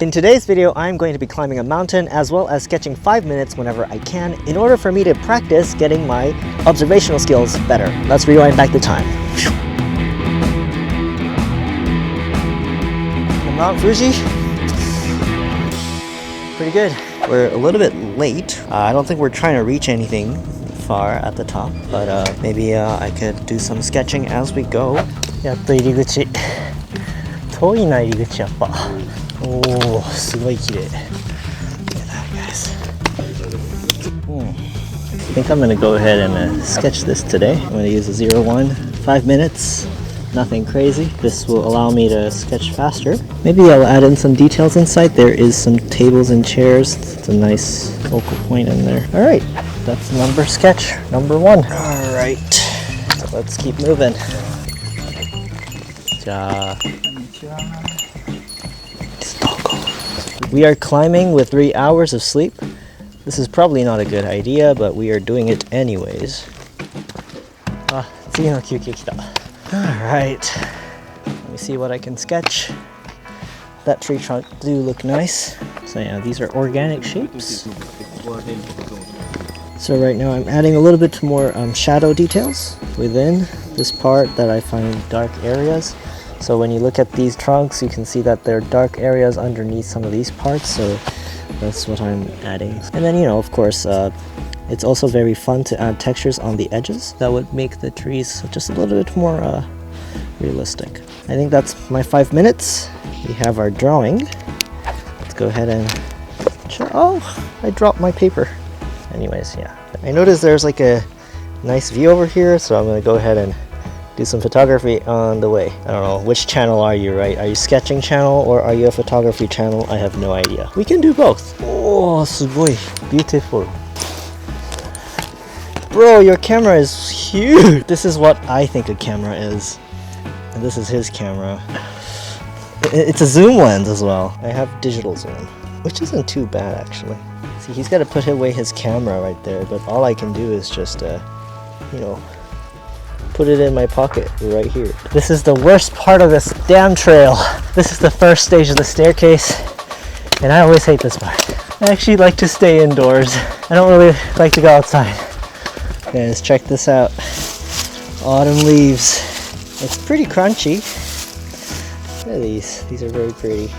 In today's video, I'm going to be climbing a mountain as well as sketching 5 minutes whenever I can in order for me to practice getting my observational skills better. Let's rewind back the time. Mount Fuji. Pretty good. We're a little bit late. I don't think we're trying to reach anything far at the top, but maybe I could do some sketching as we go. やっと入り口。遠いな入り口やっぱ。おー、すごい綺麗。Look at that, guys. I think I'm going to go ahead and sketch this today. I'm going to use a 01, 5 minutes. Nothing crazy. This will allow me to sketch faster. Maybe I'll add in some details inside. There is some tables and chairs. It's a nice focal point in there. All right, that's number sketch number 1. All right, let's keep moving. We are climbing with 3 hours of sleep. This is probably not a good idea, but we are doing it anyways. Alright, let me see what I can sketch. That tree trunk do look nice. So yeah, these are organic shapes. So right now I'm adding a little bit more shadow details within this part that I find dark areas. So when you look at these trunks, you can see that there are dark areas underneath some of these parts, so that's what I'm adding. And then, you know, of course, it's also very fun to add textures on the edges that would make the trees just a little bit more realistic. I think that's my 5 minutes. We have our drawing. Let's go ahead and oh, I dropped my paper. Anyways, yeah. I noticed there's like a nice view over here, so I'm gonna go ahead and do some photography on the way. I don't know, which channel are you, right? Are you sketching channel or are you a photography channel? I have no idea. We can do both. Oh, sugoi. Beautiful. Bro, your camera is huge. This is what I think a camera is. And this is his camera. It's a zoom lens as well. I have digital zoom, which isn't too bad actually. See, he's got to put away his camera right there, but all I can do is just, you know, put it in my pocket right here. This is the worst part of this damn trail. This is the first stage of the staircase, and I always hate this part. I actually like to stay indoors. I don't really like to go outside. Guys, check this out. Autumn leaves. It's pretty crunchy. Look at these. These are very pretty.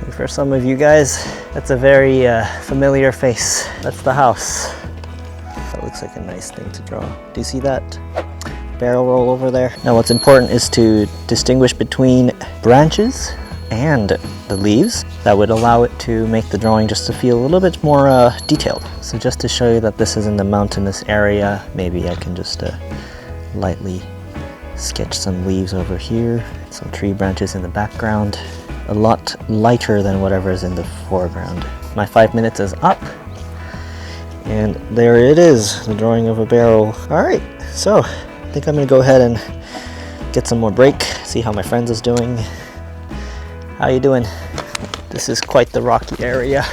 And for some of you guys, that's a very familiar face. That's the house. That looks like a nice thing to draw. Do you see that barrel roll over there? Now what's important is to distinguish between branches and the leaves. That would allow it to make the drawing just to feel a little bit more detailed. So just to show you that this is in the mountainous area, maybe I can just lightly sketch some leaves over here, some tree branches in the background, a lot lighter than whatever is in the foreground. My 5 minutes is up, and there it is, the drawing of a barrel. All right, so I think I'm gonna go ahead and get some more break, see how my friends is doing. How you doing? This is quite the rocky area.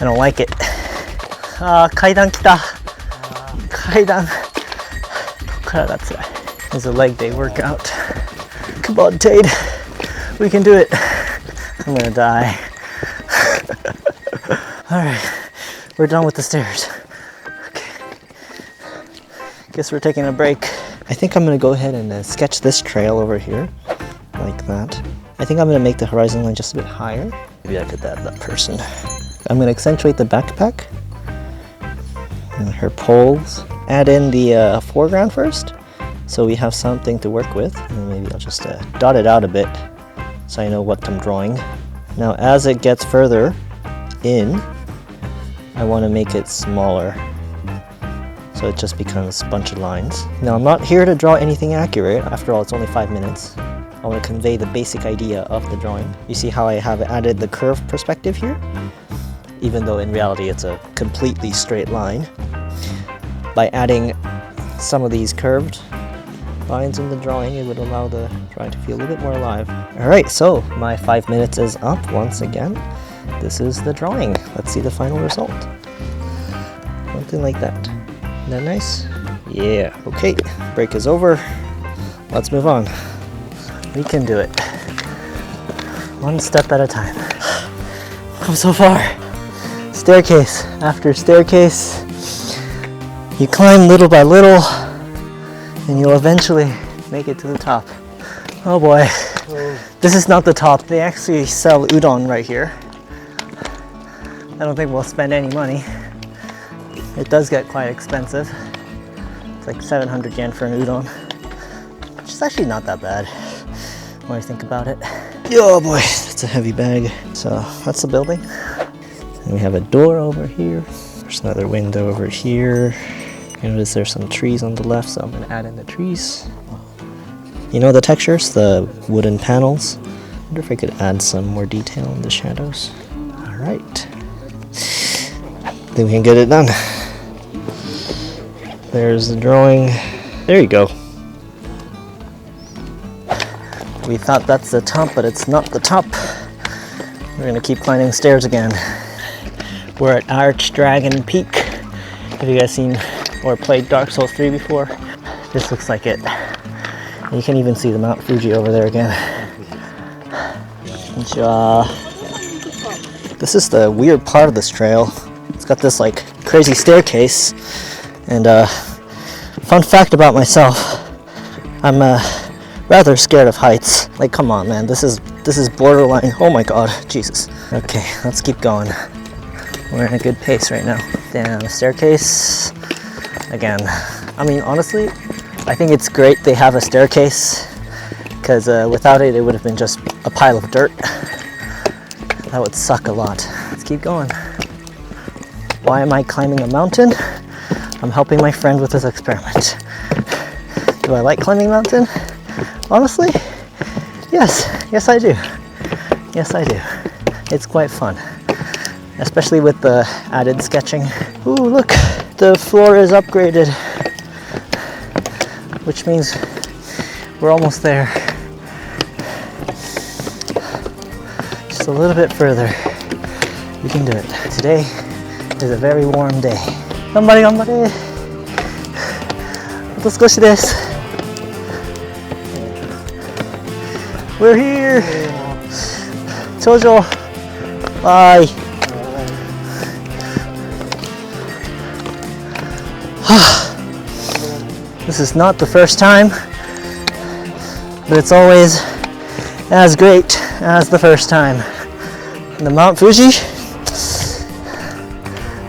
I don't like it. Kaidan kita. Kaidan. There's a leg day workout. Come on, Tade. We can do it. I'm gonna die. Alright, we're done with the stairs. Okay. Guess we're taking a break. I think I'm gonna go ahead and sketch this trail over here, like that. I think I'm gonna make the horizon line just a bit higher. Maybe I could add that person. I'm gonna accentuate the backpack and her poles. Add in the foreground first, so we have something to work with. And maybe I'll just dot it out a bit, so I know what I'm drawing. Now, as it gets further in, I want to make it smaller, so it just becomes a bunch of lines. Now, I'm not here to draw anything accurate. After all, it's only 5 minutes. I want to convey the basic idea of the drawing. You see how I have added the curve perspective here? Even though in reality it's a completely straight line. By adding some of these curved lines in the drawing, it would allow the drawing to feel a little bit more alive. Alright, so my 5 minutes is up once again. This is the drawing. Let's see the final result. Something like that. Isn't that nice? Yeah. Okay, break is over. Let's move on. We can do it. One step at a time. Come so far. Staircase after staircase. You climb little by little, and you'll eventually make it to the top. Oh boy. This is not the top. They actually sell udon right here. I don't think we'll spend any money. It does get quite expensive. It's like 700 yen for an udon, which is actually not that bad when I think about it. Oh boy, that's a heavy bag. So that's the building. And we have a door over here. There's another window over here. You notice there's some trees on the left, so I'm gonna add in the trees. You know the textures, the wooden panels? I wonder if I could add some more detail in the shadows. All right. Then we can get it done. There's the drawing. There you go. We thought that's the top, but it's not the top. We're gonna keep climbing stairs again. We're at Archdragon Peak. Have you guys seen or played Dark Souls 3 before? This looks like it. You can even see the Mount Fuji over there again. This is the weird part of this trail. It's got this like crazy staircase. And fun fact about myself, I'm rather scared of heights. Like, come on, man, this is borderline. Oh my god, Jesus. Okay, let's keep going. We're in a good pace right now. Down the staircase again. I mean, honestly, I think it's great they have a staircase, because without it, it would have been just a pile of dirt. That would suck a lot. Let's keep going. Why am I climbing a mountain? I'm helping my friend with this experiment. Do I like climbing a mountain? Honestly, yes. Yes, I do. Yes, I do. It's quite fun, especially with the added sketching. Ooh, look, the floor is upgraded, which means we're almost there. Just a little bit further. We can do it. Today is a very warm day. 頑張れ頑張れ。あと少しです。We're here. 頂上。Bye. This is not the first time, but it's always as great as the first time. And the Mount Fuji,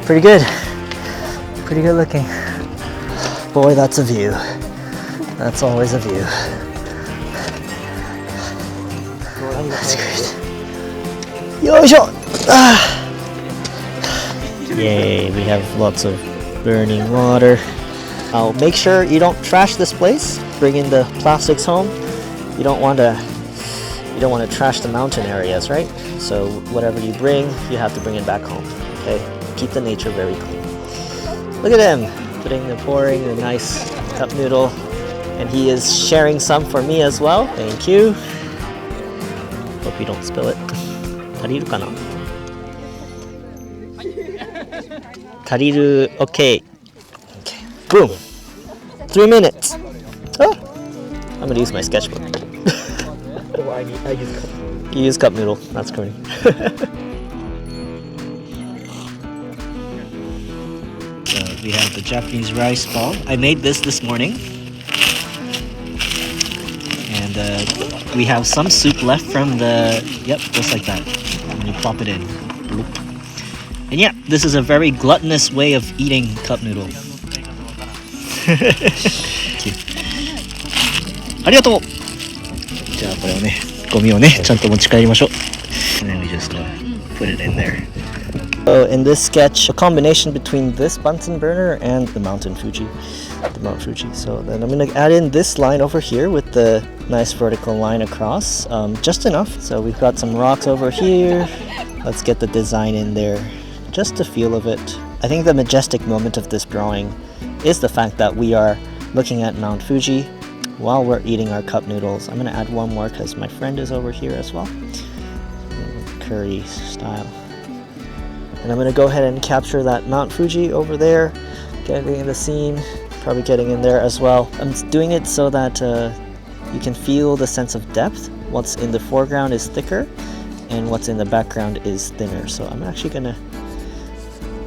pretty good. Pretty good looking. Boy, that's a view. That's always a view. That's great. Yoisho! Yay, we have lots of burning water. I'll make sure you don't trash this place. Bring in the plastics home. You don't want to trash the mountain areas, right? So whatever you bring, you have to bring it back home. Okay? Keep the nature very clean. Look at him pouring a nice cup noodle, and he is sharing some for me as well. Thank you. Hope you don't spill it. Tariru kana? Tariru, okay. Okay. Boom. 3 minutes. Oh, I'm gonna use my sketchbook. I use cup noodle. You use cup noodle. That's correct. We have the Japanese rice ball. I made this morning, and we have some soup left from the, yep, just like that. And you plop it in. And yeah, this is a very gluttonous way of eating cup noodle. Arigatou! じゃあこれをね、ゴミをね、ちゃんと持ち帰りましょう。And then we just put it in there. So in this sketch, a combination between this Bunsen burner and the Mount Fuji. So then I'm going to add in this line over here with the nice vertical line across, just enough. So we've got some rocks over here. Let's get the design in there, just the feel of it. I think the majestic moment of this drawing is the fact that we are looking at Mount Fuji while we're eating our cup noodles. I'm going to add one more because my friend is over here as well. Curry style. And I'm going to go ahead and capture that Mount Fuji over there, getting in the scene, probably getting in there as well. I'm doing it so that you can feel the sense of depth. What's in the foreground is thicker, and what's in the background is thinner. So I'm actually gonna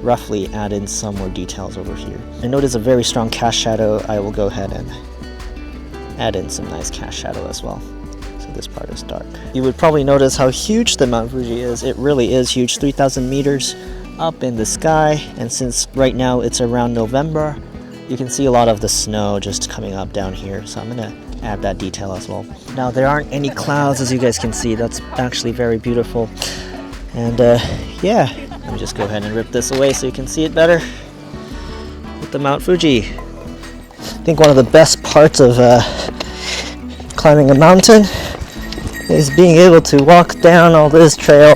roughly add in some more details over here. I notice a very strong cast shadow. I will go ahead and add in some nice cast shadow as well. So this part is dark. You would probably notice how huge the Mount Fuji is. It really is huge, 3,000 meters up in the sky. And since right now it's around November, you can see a lot of the snow just coming up down here. So I'm gonna add that detail as well. Now there aren't any clouds, as you guys can see. That's actually very beautiful. And yeah, let me just go ahead and rip this away so you can see it better with the Mount Fuji. I think one of the best parts of climbing a mountain is being able to walk down all this trail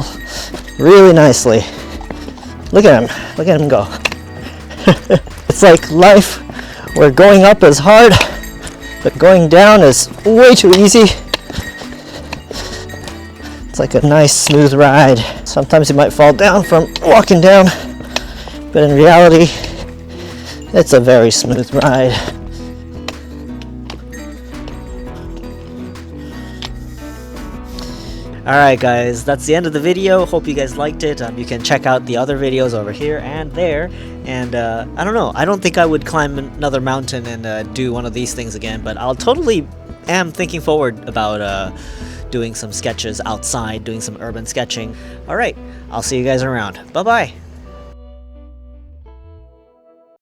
really nicely. Look at him go. It's like life where going up is hard, but going down is way too easy. It's like a nice smooth ride. Sometimes you might fall down from walking down, but in reality, it's a very smooth ride. Alright guys, that's the end of the video. Hope you guys liked it. You can check out the other videos over here and there. And I don't know, I don't think I would climb another mountain and do one of these things again, but I'll totally am thinking forward about doing some sketches outside, doing some urban sketching. Alright, I'll see you guys around. Bye bye!